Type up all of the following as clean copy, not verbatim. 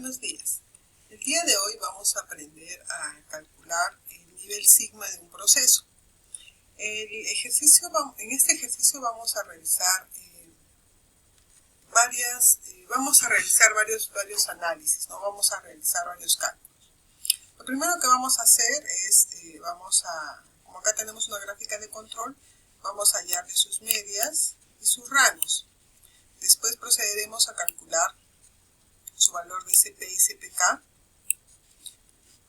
Buenos días. El día de hoy vamos a aprender a calcular el nivel sigma de un proceso. En este ejercicio vamos a realizar varios análisis, ¿no? Vamos a realizar varios cálculos. Lo primero que vamos a hacer es, como acá tenemos una gráfica de control, vamos a hallarle sus medias y sus rangos. Después procederemos a calcular su valor de CP y CPK.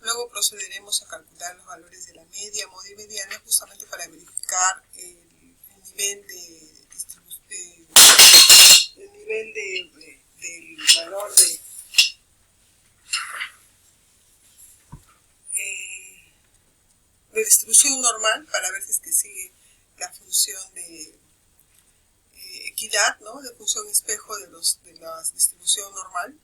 Luego procederemos a calcular los valores de la media, modo y mediana, justamente para verificar el nivel del valor de distribución normal, para ver si es que sigue la función de equidad, ¿no? De función espejo de la distribución normal.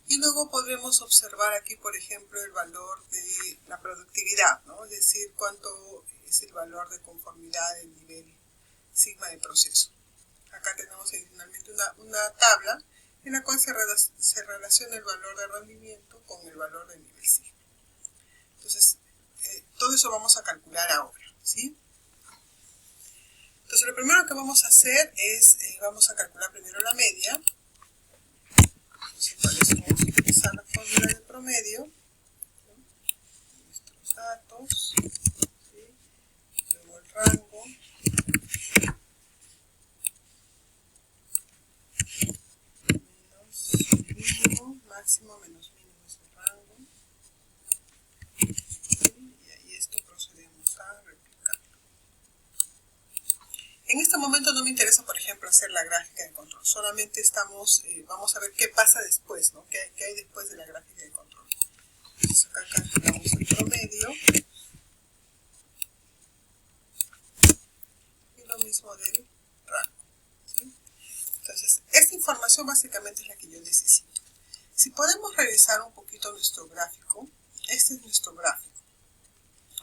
Y luego podremos observar aquí, por ejemplo, el valor de la productividad, ¿no? Es decir, cuánto es el valor de conformidad del nivel sigma de proceso. Acá tenemos adicionalmente una tabla en la cual se relaciona el valor de rendimiento con el valor del nivel sigma. Entonces, todo eso vamos a calcular ahora, ¿sí? Entonces, lo primero que vamos a hacer es, vamos a calcular primero la media. Entonces, para eso vamos a utilizar la fórmula del promedio, ¿no? Nuestros datos, ¿sí? Luego el rango, menos mínimo, máximo menos mínimo es el rango, ¿sí? Y ahí esto procedemos a replicarlo. En este momento no me interesa, por ejemplo, hacer la gráfica de control, solamente vamos a ver qué pasa después, ¿no? ¿Qué hay después de la gráfica de control? Entonces acá calculamos el promedio y lo mismo del rango, ¿sí? Entonces, esta información básicamente es la que yo necesito. Si podemos revisar un poquito nuestro gráfico, este es nuestro gráfico.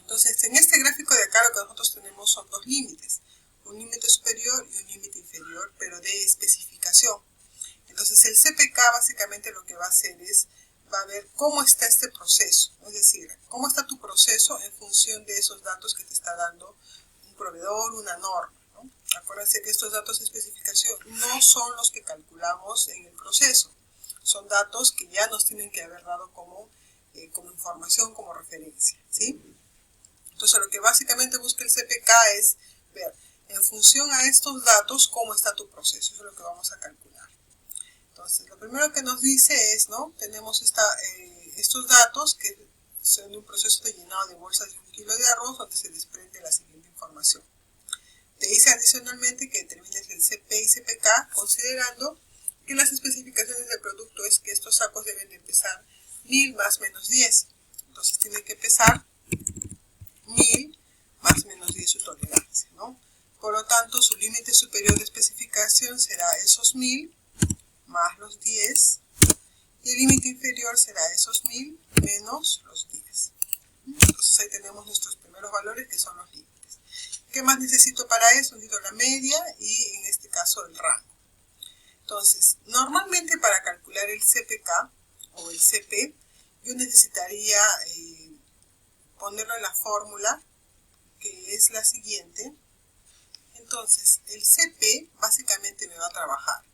Entonces, en este gráfico de acá lo que nosotros tenemos son dos límites, un límite superior y un límite inferior, pero de especificación. Entonces, el CPK básicamente lo que va a hacer es, va a ver cómo está este proceso, es decir, cómo está tu proceso en función de esos datos que te está dando un proveedor, una norma, ¿no? Acuérdense que estos datos de especificación no son los que calculamos en el proceso, son datos que ya nos tienen que haber dado como información, como referencia, ¿sí? Entonces, lo que básicamente busca el CPK es ver, en función a estos datos, cómo está tu proceso. Eso es lo que vamos a calcular. Entonces, lo primero que nos dice es, ¿no? Tenemos estos datos que son de un proceso de llenado de bolsas de 1 kilo de arroz, donde se desprende la siguiente información. Te dice adicionalmente que determines el CP y CPK, considerando que las especificaciones del producto es que estos sacos deben de pesar 1000 más menos 10. Entonces, tiene que pesar 1000 más menos 10 su tolerancia, ¿no? Por lo tanto, su límite superior de especificación será esos 1000 más los 10, y el límite inferior será esos 1000 menos los 10. Entonces ahí tenemos nuestros primeros valores, que son los límites. ¿Qué más necesito para eso? Necesito la media y en este caso el rango. Entonces, normalmente para calcular el CPK o el CP, yo necesitaría ponerlo en la fórmula, que es la siguiente. Entonces, el CP básicamente me va a trabajar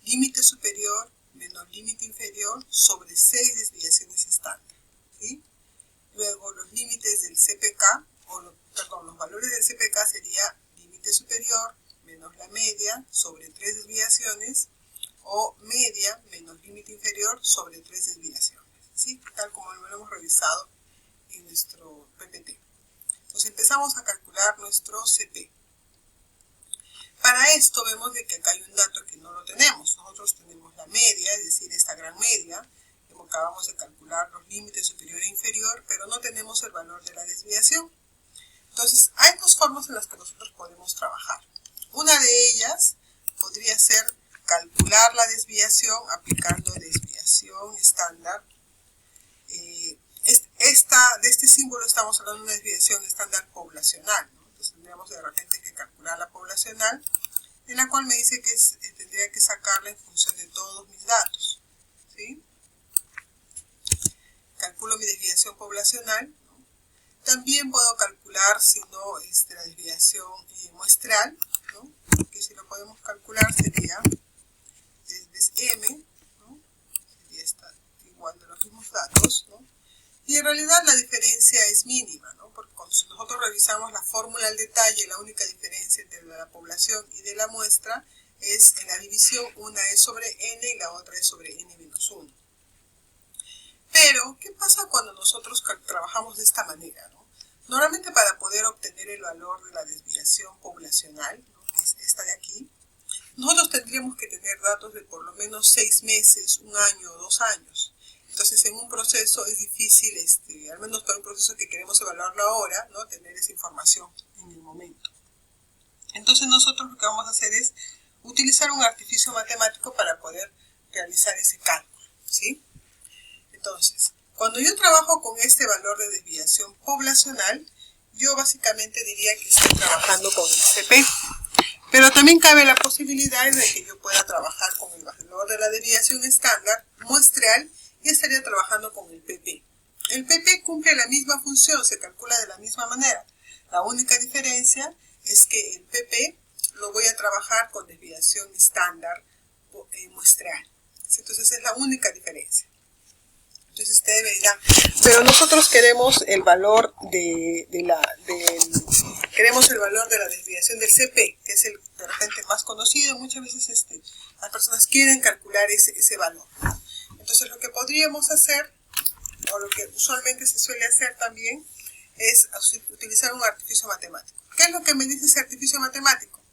límite superior menos límite inferior sobre 6 desviaciones estándar, ¿sí? Luego, los límites del CPK, los valores del CPK sería límite superior menos la media sobre 3 desviaciones, o media menos límite inferior sobre 3 desviaciones, ¿sí? Tal como lo hemos revisado en nuestro PPT. Entonces empezamos a calcular nuestro CP. Para esto vemos de que acá hay un dato que no lo tenemos. Nosotros tenemos la media, es decir, esta gran media. Acabamos de calcular los límites superior e inferior, pero no tenemos el valor de la desviación. Entonces, hay dos formas en las que nosotros podemos trabajar. Una de ellas podría ser calcular la desviación aplicando desviación estándar. De este símbolo estamos hablando de una desviación estándar poblacional, ¿no? Entonces tendríamos de repente que calcular la poblacional. en la cual me dice que tendría que sacarla en función de todos mis datos, ¿sí? Calculo mi desviación poblacional, ¿no? También puedo calcular, si no, la desviación muestral, ¿no? Que si lo podemos calcular sería desde m, ¿no? Sería igual de los mismos datos, ¿no? Y en realidad la diferencia es mínima, ¿no? Porque si nosotros revisamos la fórmula al detalle, la única diferencia entre la población y de la muestra es en la división, una es sobre n y la otra es sobre n-1. Pero, ¿qué pasa cuando nosotros trabajamos de esta manera, ¿no? Normalmente para poder obtener el valor de la desviación poblacional, ¿no? Que es esta de aquí, nosotros tendríamos que tener datos de por lo menos 6 meses, 1 año o 2 años. Entonces, en un proceso es difícil, al menos para un proceso que queremos evaluarlo ahora, ¿no? Tener esa información en el momento. Entonces, nosotros lo que vamos a hacer es utilizar un artificio matemático para poder realizar ese cálculo, ¿sí? Entonces, cuando yo trabajo con este valor de desviación poblacional, yo básicamente diría que estoy trabajando con el CP. Pero también cabe la posibilidad de que yo pueda trabajar con el valor de la desviación estándar muestral y estaría trabajando con el PP. El PP cumple la misma función, se calcula de la misma manera. La única diferencia es que el PP lo voy a trabajar con desviación estándar muestral. Entonces es la única diferencia. Entonces ustedes me dirán, pero nosotros queremos el valor queremos el valor de la desviación del CP, que es el de repente más conocido. Muchas veces las personas quieren calcular ese valor. Entonces lo que podríamos hacer, o lo que usualmente se suele hacer también, es utilizar un artificio matemático. ¿Qué es lo que me dice ese artificio matemático?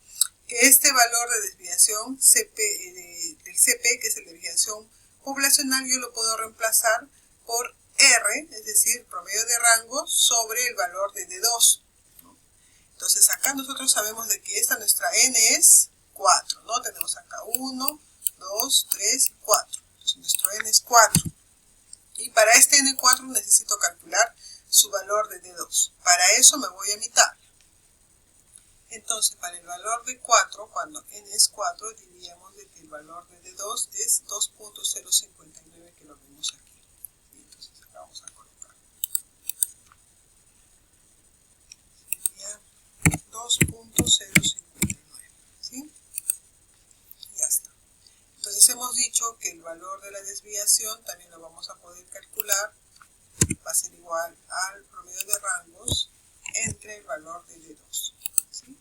Que este valor de desviación del CP, que es el de desviación poblacional, yo lo puedo reemplazar por R, es decir, promedio de rango, sobre el valor de D2. ¿No? Entonces acá nosotros sabemos de que nuestra N es 4, ¿no? Tenemos acá 1, 2, 3 y 4. Entonces nuestro N es 4. Y para este N4 necesito calcular su valor de D2. Para eso me voy a mitad. Entonces, para el valor de 4, cuando n es 4, diríamos de que el valor de D2 es 2.059, que lo vemos aquí. Y entonces acá vamos a colocar. Sería 2.059, ¿sí? Ya está. Entonces hemos dicho que el valor de la desviación también lo vamos a poder calcular. Va a ser igual al promedio de rangos entre el valor de D2. ¿Sí?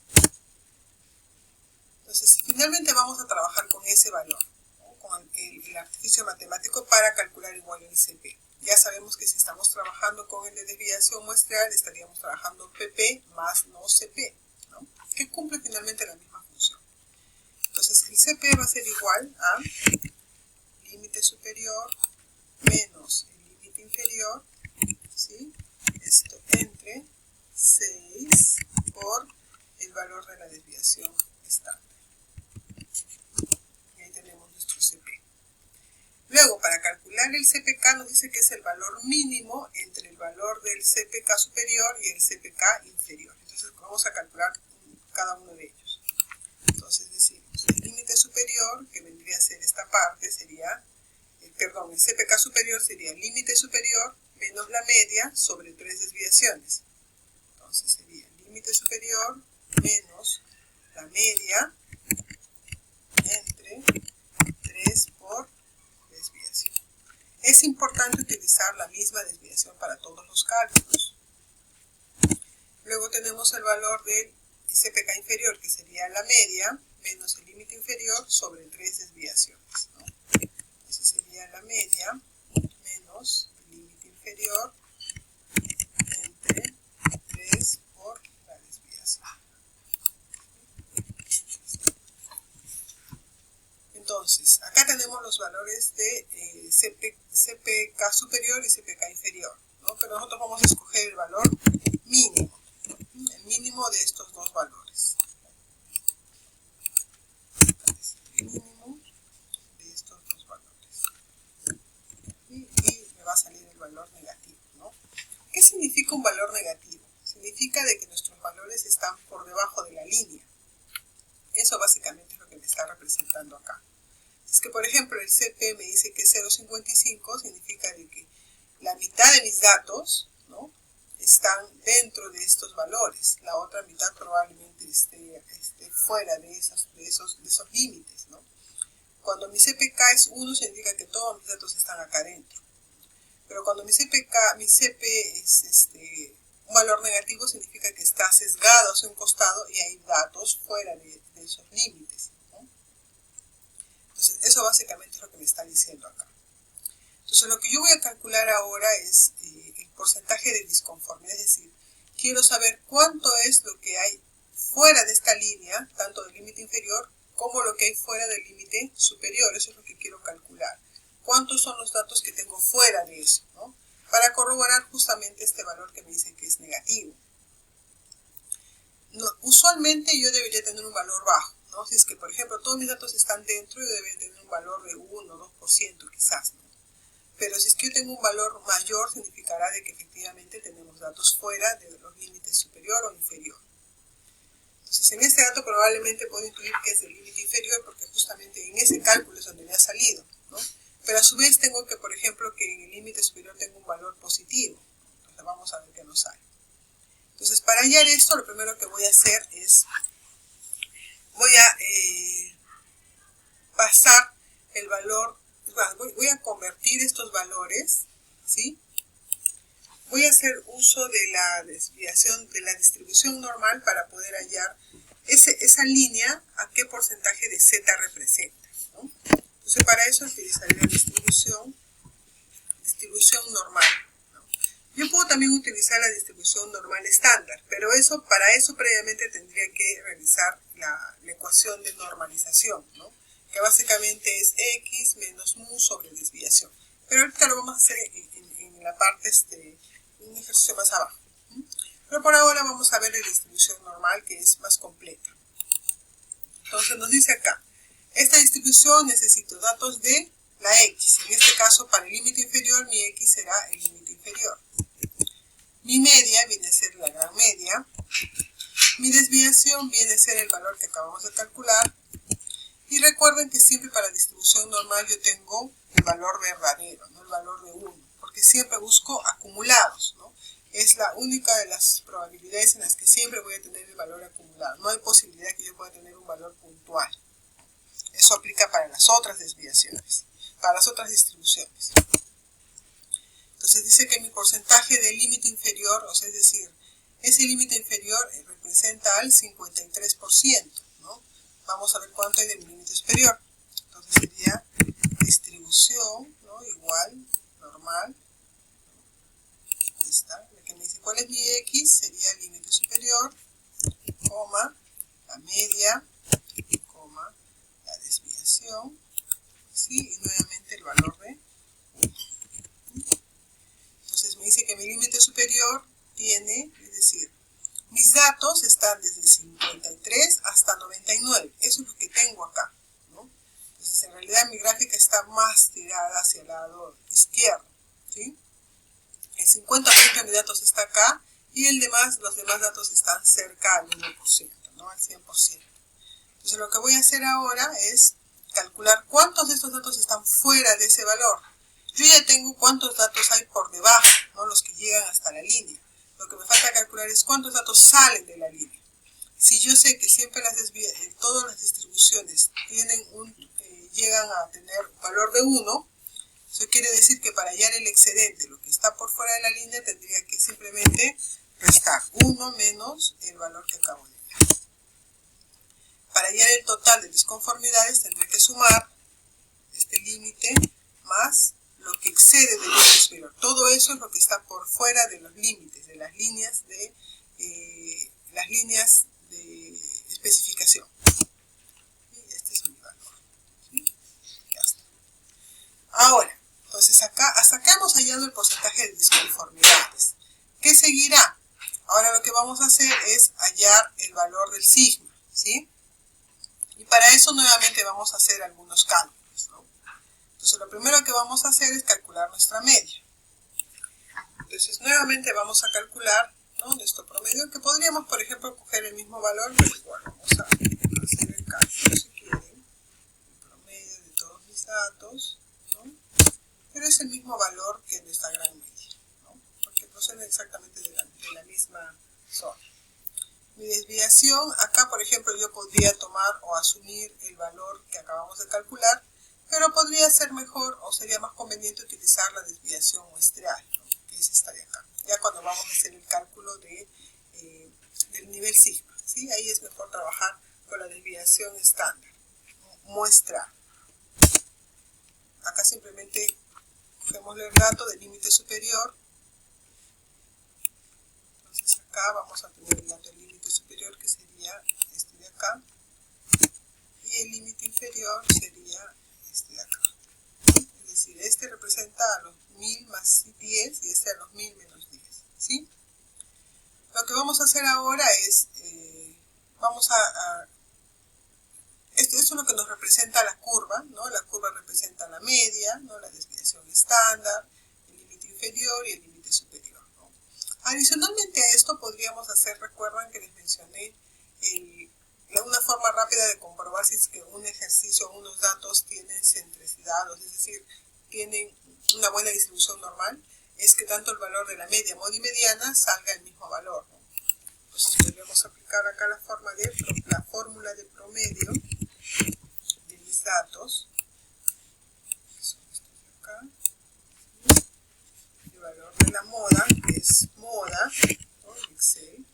Entonces, finalmente vamos a trabajar con ese valor, ¿no? Con el artificio matemático para calcular igual el CP. Ya sabemos que si estamos trabajando con el de desviación muestral, estaríamos trabajando PP más no CP, ¿no? Que cumple finalmente la misma función. Entonces, el CP va a ser igual a límite superior menos el límite inferior, ¿sí? Esto entre 6 por el valor de la desviación estándar. Y ahí tenemos nuestro CP. Luego, para calcular el CPK nos dice que es el valor mínimo entre el valor del CPK superior y el CPK inferior. Entonces vamos a calcular cada uno de ellos. Entonces decimos, el límite superior, que vendría a ser esta parte, sería, el CPK superior sería el límite superior menos la media sobre 3 desviaciones. Entonces sería el límite superior menos la media entre 3 por desviación. Es importante utilizar la misma desviación para todos los cálculos. Luego tenemos el valor del CPK inferior, que sería la media, menos el límite inferior sobre 3 desviaciones, ¿no? Entonces sería la media menos el límite inferior entre 3 por la desviación. Entonces, acá tenemos los valores de CPK superior y CPK inferior, ¿no? Pero nosotros vamos a escoger el valor mínimo, el mínimo de estos dos valores. El mínimo de estos dos valores. Y me va a salir el valor negativo, ¿no? ¿Qué significa un valor negativo? Significa de que nuestros valores están por debajo de la línea. Eso básicamente es lo que me está representando acá. Es que, por ejemplo, el CP me dice que es 0,55, significa de que la mitad de mis datos, ¿no?, están dentro de estos valores. La otra mitad probablemente esté fuera de esos límites, ¿no? Cuando mi CPK es 1, significa que todos mis datos están acá dentro. Pero cuando mi CP es un valor negativo, significa que está sesgado hacia un costado y hay datos fuera de esos límites, ¿no? Entonces, eso básicamente es lo que me está diciendo acá. Entonces, lo que yo voy a calcular ahora es el porcentaje de disconformidad, es decir, quiero saber cuánto es lo que hay fuera de esta línea, tanto del límite inferior como lo que hay fuera del límite superior. Eso es lo que quiero calcular. ¿Cuántos son los datos que tengo fuera de eso, ¿no?, para corroborar justamente este valor que me dice que es negativo? No, usualmente yo debería tener un valor bajo, ¿no? Si es que, por ejemplo, todos mis datos están dentro, yo debería tener un valor de 1 o 2% quizás, ¿no? Pero si es que yo tengo un valor mayor, significará de que efectivamente tenemos datos fuera de los límites superior o inferior. Entonces, en este dato probablemente puedo incluir que es el límite inferior, porque justamente en ese cálculo es donde me ha salido, ¿no? Pero a su vez tengo que, por ejemplo, que en el límite superior tengo un valor positivo. Entonces vamos a ver qué nos sale. Entonces, para hallar esto, lo primero que voy a hacer es, voy a pasar el valor, voy a convertir estos valores, ¿sí? Voy a hacer uso de la desviación, de la distribución normal para poder hallar esa línea a qué porcentaje de z representa, ¿no? Entonces, para eso utilizaré la distribución normal, ¿no? Yo puedo también utilizar la distribución normal estándar, pero para eso previamente tendría que realizar la ecuación de normalización, ¿no?, que básicamente es x menos mu sobre desviación. Pero ahorita lo vamos a hacer en la parte, un ejercicio más abajo, ¿no? Pero por ahora vamos a ver la distribución normal, que es más completa. Entonces nos dice acá, esta distribución necesito datos de la x. En este caso, para el límite inferior, mi x será el límite inferior. Mi media viene a ser la gran media. Mi desviación viene a ser el valor que acabamos de calcular. Y recuerden que siempre para distribución normal yo tengo el valor verdadero, no el valor de 1, porque siempre busco acumulados, ¿no? Es la única de las probabilidades en las que siempre voy a tener el valor acumulado. No hay posibilidad que yo pueda tener un valor puntual. Eso aplica para las otras desviaciones, para las otras distribuciones. Entonces dice que mi porcentaje del límite inferior, o sea, es decir, ese límite inferior representa al 53%, ¿no? Vamos a ver cuánto hay de mi límite superior. Entonces sería distribución, ¿no?, igual, normal. Ahí está, la que me dice cuál es mi x, sería el límite superior, coma, la media, coma, la desviación, ¿sí?, y nuevamente el valor de. Entonces me dice que mi límite superior tiene, es decir, mis datos están desde 53 hasta 99. Eso es lo que tengo acá, ¿no? Entonces, en realidad mi gráfica está más tirada hacia el lado izquierdo, ¿sí? El 50% de mis datos está acá y los demás datos están cerca al 1%, ¿no?, al 100%. Entonces, lo que voy a hacer ahora es calcular cuántos de estos datos están fuera de ese valor. Yo ya tengo cuántos datos hay por debajo, ¿no?, los que llegan hasta la línea. Lo que me falta calcular es cuántos datos salen de la línea. Si yo sé que siempre todas las distribuciones llegan a tener un valor de 1, eso quiere decir que para hallar el excedente, lo que está por fuera de la línea, tendría que simplemente restar 1 menos el valor que acabo de hallar. Para hallar el total de disconformidades, tendré que sumar este límite más lo que excede del límite superior. Todo eso es lo que está por fuera de los límites, de las líneas de especificación. Y este es mi valor, ¿sí? Ya está. Ahora, entonces hasta acá hemos hallado el porcentaje de disconformidades. ¿Qué seguirá? Ahora lo que vamos a hacer es hallar el valor del sigma, ¿sí? Y para eso nuevamente vamos a hacer algunos cálculos, ¿no? Entonces lo primero que vamos a hacer es calcular nuestra media. Entonces nuevamente vamos a calcular, ¿no?, nuestro promedio, que podríamos, por ejemplo, coger el mismo valor, pero igual vamos a hacer el cálculo. cálculo si quieren, el promedio de todos mis datos, ¿no? Pero es el mismo valor que nuestra gran media, ¿no? Porque procede exactamente de la misma zona. Mi desviación, acá por ejemplo yo podría tomar o asumir el valor que acabamos de calcular, pero podría ser mejor o sería más conveniente utilizar la desviación muestreal, ¿no? Que es esta de acá. Ya cuando vamos a hacer el cálculo del nivel sigma, ¿sí? Ahí es mejor trabajar con la desviación estándar, muestral. Acá simplemente cogemos el dato del límite superior. Entonces acá vamos a tener el dato del límite superior, que sería este de acá, y el límite inferior sería este de acá. Es decir, este representa a los 1000 más 10 y este a los 1000 menos 10, ¿sí? Lo que vamos a hacer ahora es, esto es lo que nos representa la curva, ¿no? La curva representa la media, ¿no? La desviación estándar, el límite inferior y el límite superior, ¿no? Adicionalmente a esto podríamos hacer, recuerdan que les mencioné, una forma rápida de comprobar si es que un ejercicio o unos datos tienen centricidad, es decir, tienen una buena distribución normal, es que tanto el valor de la media, modo y mediana salga el mismo valor, ¿no? Entonces podríamos aplicar acá la fórmula de promedio de mis datos, que son estos de acá, el valor de la moda, que es moda, ¿no? En Excel.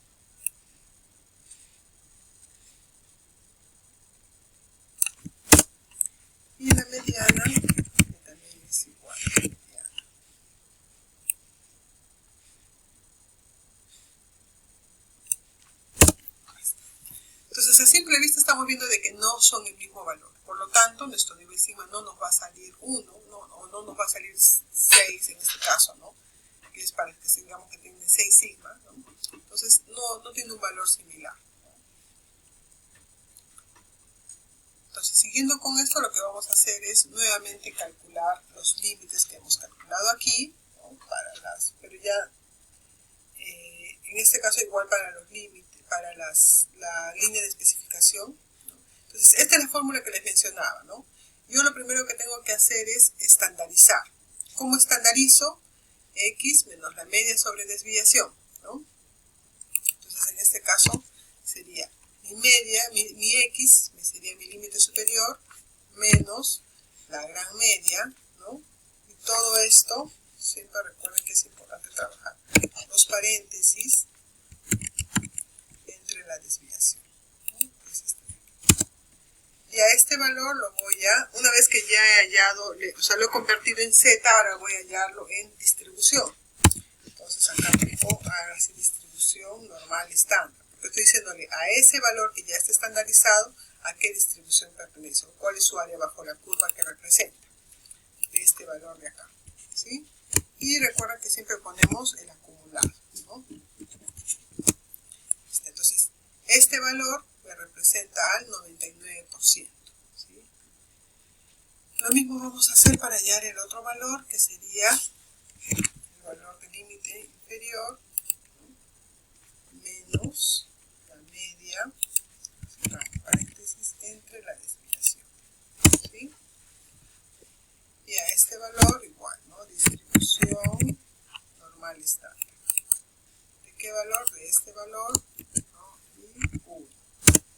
Y la mediana, que también es igual a la mediana. Entonces, a simple vista estamos viendo de que no son el mismo valor. Por lo tanto, nuestro nivel sigma no nos va a salir 1, o no nos va a salir 6 en este caso, ¿no? Que es para que digamos que tiene 6 sigma, ¿no? Entonces, no tiene un valor similar. Entonces, siguiendo con esto, lo que vamos a hacer es nuevamente calcular los límites que hemos calculado aquí, ¿no? Pero ya en este caso igual para los límites, para la línea de especificación, ¿no? Entonces, esta es la fórmula que les mencionaba, ¿no? Yo lo primero que tengo que hacer es estandarizar. ¿Cómo estandarizo? X menos la media sobre desviación, ¿no? Entonces, en este caso sería mi media, mi X, sería mi límite superior, menos la gran media, ¿no? Y todo esto, siempre recuerden que es importante trabajar los paréntesis entre la desviación, ¿no? Y a este valor lo voy a, una vez que ya he hallado, lo he convertido en Z, ahora voy a hallarlo en distribución. Entonces acá pongo así distribución normal estándar. Estoy diciéndole a ese valor que ya está estandarizado a qué distribución pertenece, o cuál es su área bajo la curva que representa de este valor de acá, ¿sí? Y recuerda que siempre ponemos el acumulado, ¿no? Entonces, este valor me representa al 99%, ¿sí? Lo mismo vamos a hacer para hallar el otro valor, que sería el valor del límite inferior, ¿no? Menos la media, paréntesis, entre la desviación, ¿sí? Y a este valor igual, ¿no? Distribución normal estándar. ¿De qué valor? De este valor, ¿no? Y 1,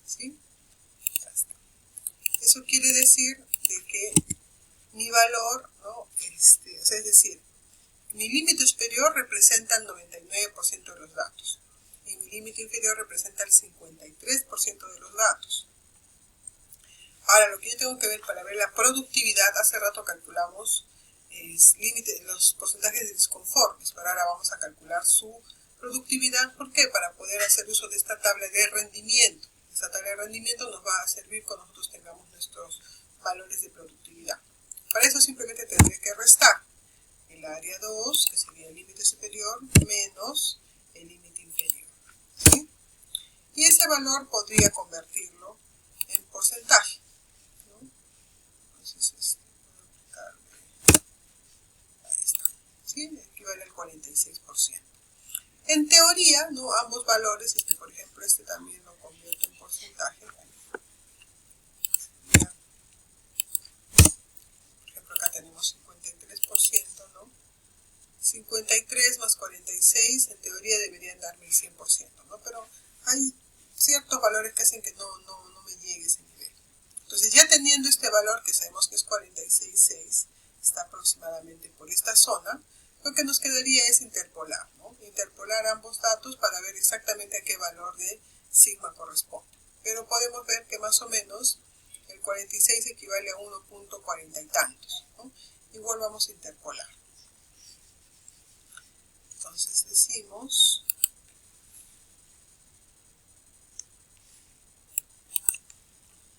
¿sí? Ya está. Eso quiere decir de que mi valor, ¿no? Es decir, mi límite superior representa el 99% de los datos y mi límite inferior representa el 53% de los datos. Ahora, lo que yo tengo que ver para ver la productividad, hace rato calculamos los porcentajes de disconformes, pero ahora vamos a calcular su productividad. ¿Por qué? Para poder hacer uso de esta tabla de rendimiento. Esta tabla de rendimiento nos va a servir cuando nosotros tengamos nuestros valores de productividad. Para eso simplemente tendré que restar el área 2, que sería el límite superior, menos el límite inferior, ¿sí? Y ese valor podría convertirlo en porcentaje, ¿no? Entonces, puedo aplicarle, ahí está, ¿sí? Equivale al 46%. En teoría, ¿no? Ambos valores, por ejemplo, este también lo convierto en porcentaje, ¿vale? 53 más 46 en teoría deberían darme el 100%, ¿no? Pero hay ciertos valores que hacen que no me llegue a ese nivel. Entonces, ya teniendo este valor, que sabemos que es 46,6, está aproximadamente por esta zona, lo que nos quedaría es interpolar, ¿no? Interpolar ambos datos para ver exactamente a qué valor de sigma corresponde. Pero podemos ver que más o menos el 46 equivale a 1.40 y tantos, ¿no? Igual vamos a interpolar. Entonces decimos,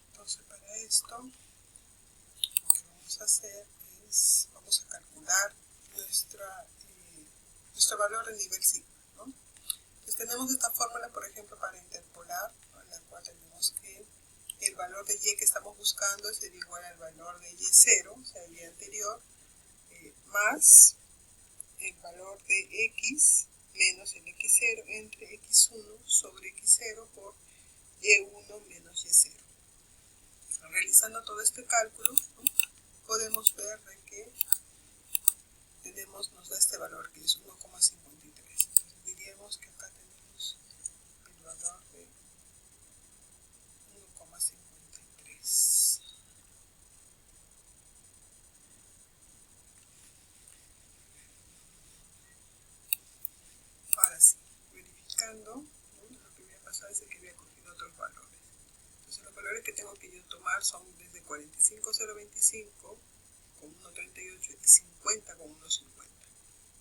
entonces para esto lo que vamos a hacer es, vamos a calcular nuestro valor de nivel sigma, ¿no? Entonces tenemos esta fórmula, por ejemplo, para interpolar, ¿no? En la cual tenemos que el valor de y que estamos buscando sería igual al valor de y0, o sea, el y anterior, más el valor de x menos el x0 entre x1 sobre x0 por y1 menos y0. Realizando todo este cálculo, ¿no? Podemos ver de que nos da este valor que es 1,53. Entonces diríamos que acá tenemos el valor de 1,53. Ahora sí, verificando, ¿no? Lo que había pasado es que había cogido otros valores. Entonces los valores que tengo que yo tomar son desde 45,025 con 1,38 y 50 con 1,50.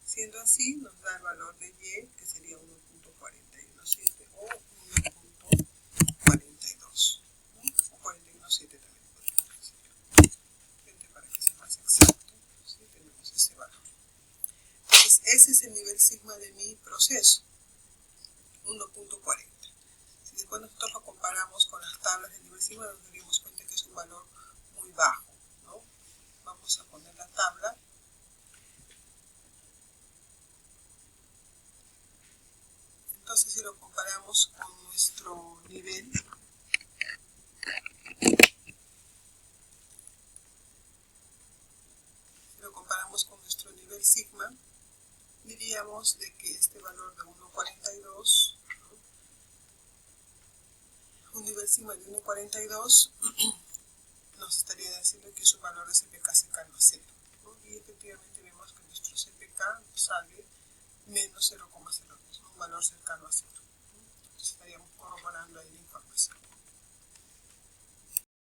Siendo así, nos da el valor de y, que sería 1.417 o 1.42, ¿no? O 41,7 también podemos decir. Para que sea más exacto, ¿sí? Tenemos ese valor. Entonces, ese es el nivel sigma de mi proceso, 1.40. Si después nosotros lo comparamos con las tablas de nivel sigma, nos daríamos cuenta que es un valor muy bajo, ¿no? Vamos a poner la tabla. Entonces, si lo comparamos con nuestro nivel, sigma, diríamos de que este valor de 1.42, un nivel sigma de 1.42, nos estaría diciendo que su valor de CPK cercano a 0, ¿no? Y efectivamente vemos que nuestro CPK nos sale menos 0,02, un valor cercano a 0. Entonces estaríamos corroborando ahí la información.